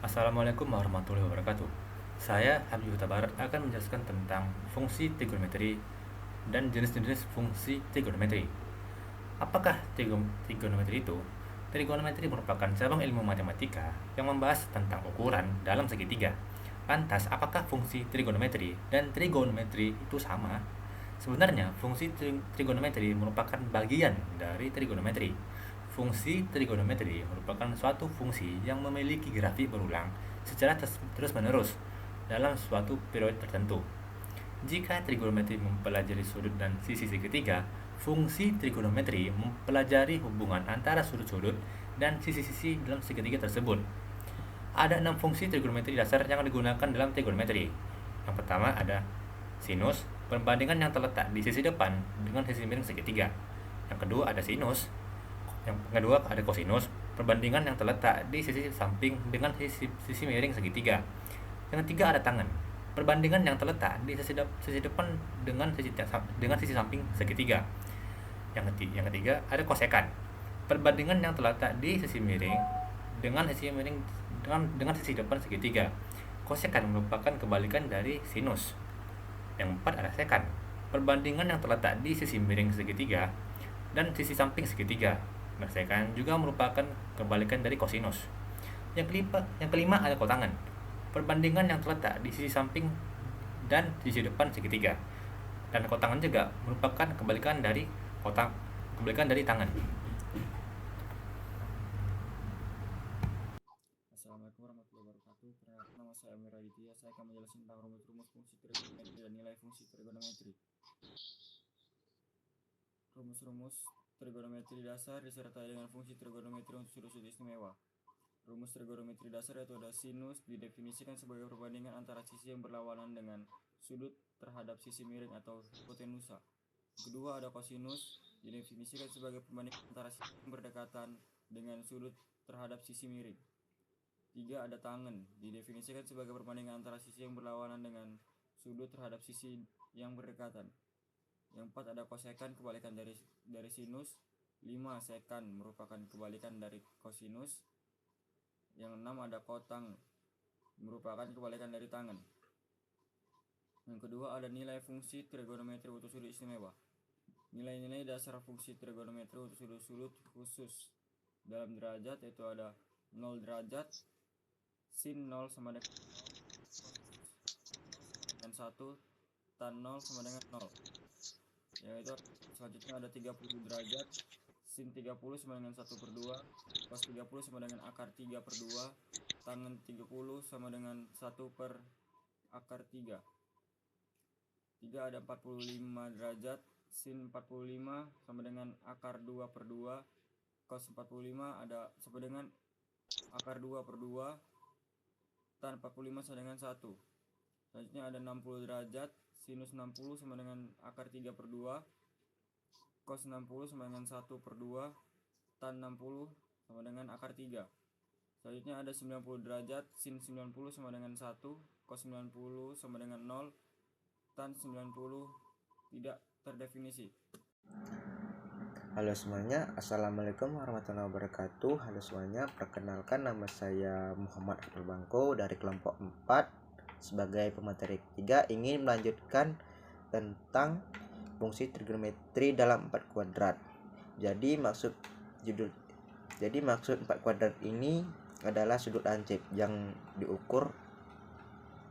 Assalamualaikum warahmatullahi wabarakatuh. Saya Habib Huta Barat akan menjelaskan tentang fungsi trigonometri dan jenis-jenis fungsi trigonometri. Apakah trigonometri itu? Trigonometri merupakan cabang ilmu matematika yang membahas tentang ukuran dalam segitiga. Lantas, apakah fungsi trigonometri dan trigonometri itu sama? Sebenarnya, fungsi trigonometri merupakan bagian dari trigonometri. Fungsi trigonometri merupakan suatu fungsi yang memiliki grafik berulang secara terus-menerus dalam suatu periode tertentu. Jika trigonometri mempelajari sudut dan sisi segitiga, fungsi trigonometri mempelajari hubungan antara sudut-sudut dan sisi-sisi dalam segitiga tersebut. Ada 6 fungsi trigonometri dasar yang digunakan dalam trigonometri. Yang pertama ada sinus, perbandingan yang terletak di sisi depan dengan sisi miring segitiga. Yang kedua ada sinus. Yang kedua ada kosinus, perbandingan yang terletak di sisi samping dengan sisi miring segitiga. Yang ketiga ada tangen, perbandingan yang terletak di sisi depan dengan sisi samping segitiga. Yang ketiga ada kosekan, perbandingan yang terletak di sisi miring dengan sisi miring dengan sisi depan segitiga. Kosekan merupakan kebalikan dari sinus. Yang keempat ada sekan, perbandingan yang terletak di sisi miring segitiga dan sisi samping segitiga. Sekan juga merupakan kebalikan dari kosinus. Yang kelima ada kotangan, perbandingan yang terletak di sisi samping dan sisi depan segitiga. Dan kotangan juga merupakan kebalikan dari tangan. Assalamualaikum warahmatullahi wabarakatuh. Perkenalkan, nama saya Amir Aditya. Saya akan menjelaskan tentang rumus-rumus fungsi trigonometri dan nilai fungsi trigonometri. Rumus-rumus trigonometri dasar disertai dengan fungsi trigonometri untuk sudut-sudut istimewa. Rumus trigonometri dasar yaitu ada sinus didefinisikan sebagai perbandingan antara sisi yang berlawanan dengan sudut terhadap sisi miring atau hipotenusa. Kedua ada kosinus didefinisikan sebagai perbandingan antara sisi yang berdekatan dengan sudut terhadap sisi miring. 3 ada tangen didefinisikan sebagai perbandingan antara sisi yang berlawanan dengan sudut terhadap sisi yang berdekatan. Yang 4 ada kosekan, kebalikan dari sinus. 5 sekan merupakan kebalikan dari kosinus. Yang 6 ada kotang, merupakan kebalikan dari tangen. Yang kedua ada nilai fungsi trigonometri untuk sudut istimewa. Nilai-nilai dasar fungsi trigonometri untuk sudut-sudut khusus dalam derajat yaitu ada 0 derajat, sin 0 sama dengan 1, tan 0 sama dengan 0. Yaitu selanjutnya ada 30 derajat, sin 30 sama dengan 1/2, cos 30 sama dengan akar 3/2, tangen 30 sama dengan 1/akar 3. 3 ada 45 derajat, sin 45 sama dengan akar 2/2, cos 45 ada sama dengan akar 2/2, tan 45 sama dengan 1. Selanjutnya ada 60 derajat, sinus 60 sama dengan akar 3/2, cos 60 sama dengan 1/2, tan 60 sama dengan akar 3. Selanjutnya ada 90 derajat, sin 90 sama dengan 1, cos 90 sama dengan 0, tan 90 tidak terdefinisi. Halo semuanya, Assalamualaikum warahmatullahi wabarakatuh. Halo semuanya, perkenalkan nama saya Muhammad Abdul Bangko dari kelompok 4. Sebagai pemateri ketiga ingin melanjutkan tentang fungsi trigonometri dalam 4 kuadrat. Jadi maksud 4 kuadrat ini adalah sudut lancip yang diukur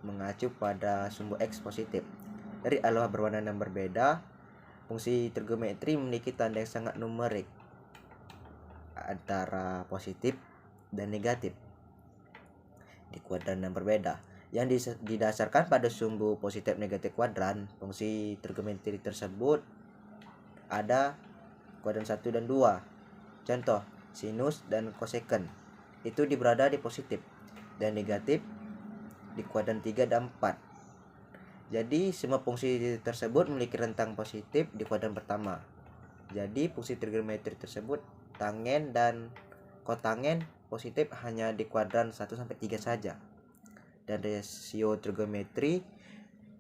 mengacu pada sumbu X positif. Dari alur berwarna yang berbeda, fungsi trigonometri memiliki tanda yang sangat numerik antara positif dan negatif di kuadran yang berbeda. Yang didasarkan pada sumbu positif negatif kuadran, fungsi trigonometri tersebut ada kuadran 1 dan 2. Contoh, sinus dan kosekant itu berada di positif dan negatif di kuadran 3 dan 4. Jadi semua fungsi tersebut memiliki rentang positif di kuadran pertama. Jadi fungsi trigonometri tersebut tangen dan kotangen positif hanya di kuadran 1 sampai 3 saja. Dan rasio trigonometri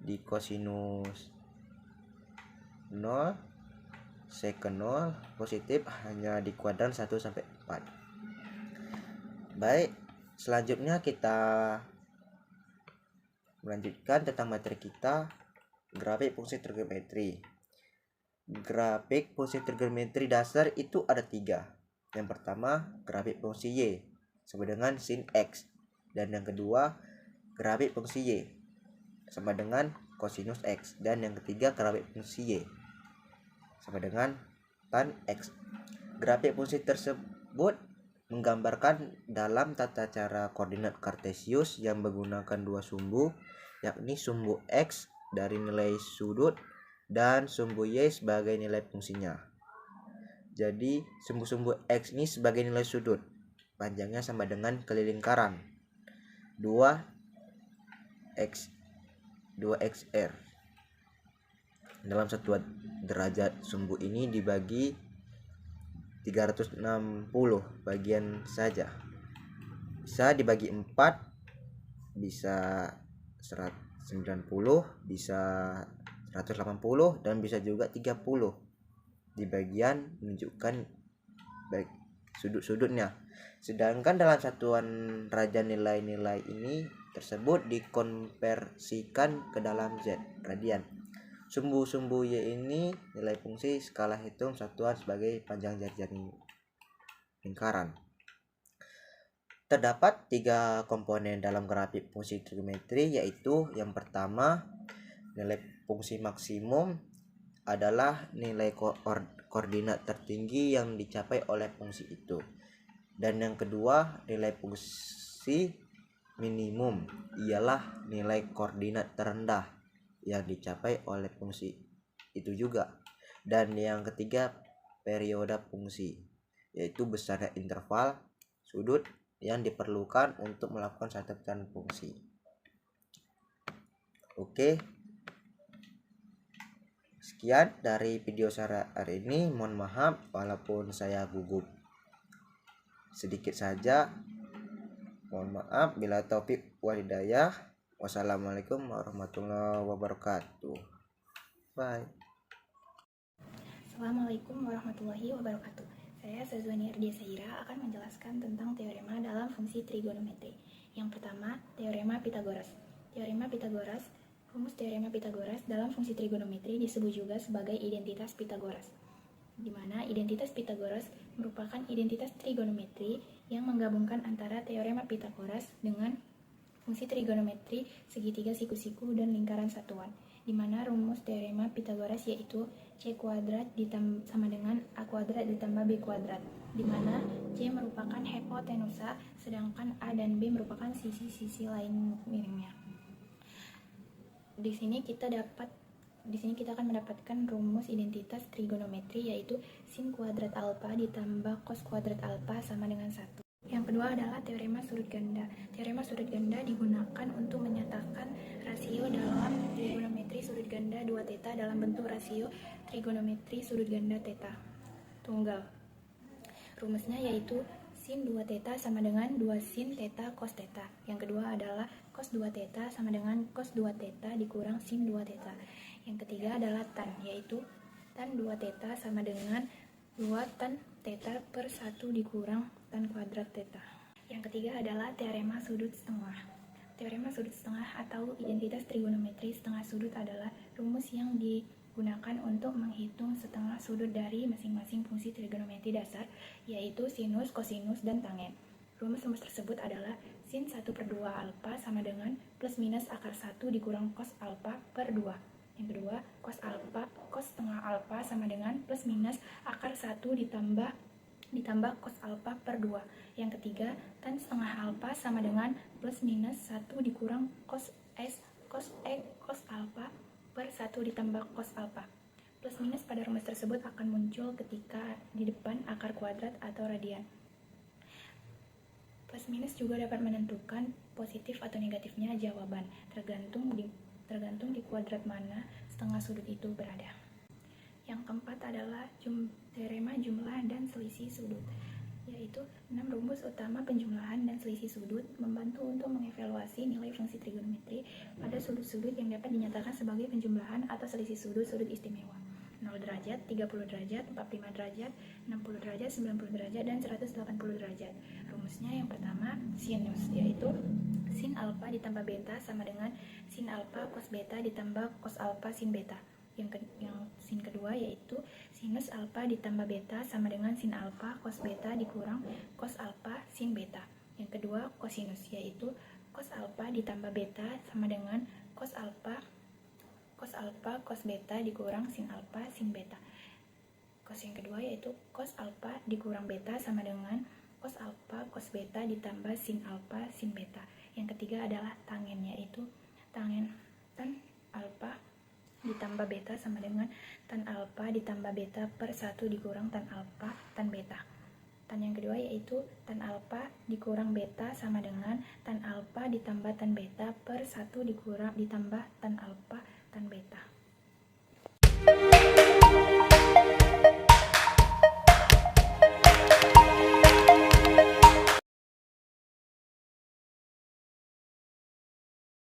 di kosinus 0 secant 0 positif hanya di kuadran 1 sampai 4. Baik, selanjutnya kita melanjutkan tentang materi kita, grafik fungsi trigonometri. Grafik fungsi trigonometri dasar itu ada 3. Yang pertama, grafik fungsi y sama dengan sin x. Dan yang kedua, grafik fungsi y sama dengan kosinus x. Dan yang ketiga, grafik fungsi y sama dengan tan x. Grafik fungsi tersebut menggambarkan dalam tata cara koordinat kartesius yang menggunakan dua sumbu, yakni sumbu x dari nilai sudut dan sumbu y sebagai nilai fungsinya. Jadi sumbu-sumbu x ini sebagai nilai sudut, panjangnya sama dengan keliling lingkaran 2xr. Dalam satuan derajat sumbu ini dibagi 360 bagian saja. Bisa dibagi 4, bisa 190, bisa 180, dan bisa juga 30 di bagian menunjukkan baik sudut-sudutnya. Sedangkan dalam satuan derajat nilai-nilai ini tersebut dikonversikan ke dalam z, radian. Sumbu-sumbu y ini nilai fungsi skala hitung satuan sebagai panjang jari-jari lingkaran. Terdapat 3 komponen dalam grafik fungsi trigonometri, yaitu yang pertama, nilai fungsi maksimum adalah nilai koordinat tertinggi yang dicapai oleh fungsi itu. Dan yang kedua, nilai fungsi minimum ialah nilai koordinat terendah yang dicapai oleh fungsi itu juga. Dan yang ketiga, periode fungsi, yaitu besarnya interval sudut yang diperlukan untuk melakukan satu pecahan fungsi. Oke, sekian dari video saya hari ini. Mohon maaf walaupun saya gugup sedikit saja. Mohon maaf, bila taufik wal hidayah. Wassalamualaikum warahmatullahi wabarakatuh. Bye. Assalamualaikum warahmatullahi wabarakatuh. Saya Sazwani Ardia Saira akan menjelaskan tentang teorema dalam fungsi trigonometri. Yang pertama, teorema Pythagoras. Teorema Pythagoras, rumus teorema Pythagoras dalam fungsi trigonometri disebut juga sebagai identitas Pythagoras, di mana identitas Pythagoras merupakan identitas trigonometri yang menggabungkan antara teorema Pythagoras dengan fungsi trigonometri segitiga siku-siku dan lingkaran satuan, di mana rumus teorema Pythagoras yaitu C kuadrat sama dengan A kuadrat ditambah B kuadrat, di mana C merupakan hipotenusa sedangkan A dan B merupakan sisi-sisi lain miringnya. Di sini kita akan mendapatkan rumus identitas trigonometri yaitu sin kuadrat alfa ditambah cos kuadrat alfa sama dengan 1. Yang kedua adalah teorema sudut ganda. Teorema sudut ganda digunakan untuk menyatakan rasio dalam trigonometri sudut ganda 2 theta dalam bentuk rasio trigonometri sudut ganda theta tunggal. Rumusnya yaitu sin 2 theta sama dengan 2 sin theta cos theta. Yang kedua adalah cos 2 theta sama dengan cos 2 theta dikurang sin 2 theta. Yang ketiga adalah tan, yaitu tan 2 theta sama dengan 2 tan theta per 1 dikurang tan kuadrat theta. Yang ketiga adalah teorema sudut setengah. Teorema sudut setengah atau identitas trigonometri setengah sudut adalah rumus yang digunakan untuk menghitung setengah sudut dari masing-masing fungsi trigonometri dasar, yaitu sinus, kosinus, dan tangen. Rumus-rumus tersebut adalah sin 1/2 alfa sama dengan plus minus akar 1 dikurang cos alfa per 2. Yang kedua, cos setengah alfa sama dengan plus minus akar 1 ditambah cos alfa per 2. Yang ketiga, tan setengah alfa sama dengan plus minus 1 dikurang cos alfa per 1 ditambah cos alfa. Plus minus pada rumus tersebut akan muncul ketika di depan akar kuadrat atau radian. Plus minus juga dapat menentukan positif atau negatifnya jawaban, tergantung di kuadrat mana setengah sudut itu berada. Yang keempat adalah teorema jumlah dan selisih sudut, yaitu 6 Rumus utama penjumlahan dan selisih sudut membantu untuk mengevaluasi nilai fungsi trigonometri pada sudut-sudut yang dapat dinyatakan sebagai penjumlahan atau selisih sudut-sudut istimewa. 0 derajat, 30 derajat, 45 derajat, 60 derajat, 90 derajat, dan 180 derajat. Rumusnya yang pertama sinus, yaitu sin alfa ditambah beta sama dengan sin alfa cos beta ditambah cos alfa sin beta. Yang sin kedua yaitu sinus alfa ditambah beta sama dengan sin alfa cos beta dikurang cos alfa sin beta. Yang kedua kosinus, yaitu cos alfa ditambah beta sama dengan cos alfa cos beta dikurang sin alfa sin beta. Cos yang kedua yaitu cos alfa dikurang beta sama dengan cos alfa cos beta ditambah sin alfa sin beta. Yang ketiga adalah tangen, yaitu tangen tan alfa ditambah beta sama dengan tan alfa ditambah beta per 1 dikurang tan alfa tan beta. Tan yang kedua yaitu tan alfa dikurang beta sama dengan tan alfa ditambah tan beta per 1 ditambah tan alfa tan beta.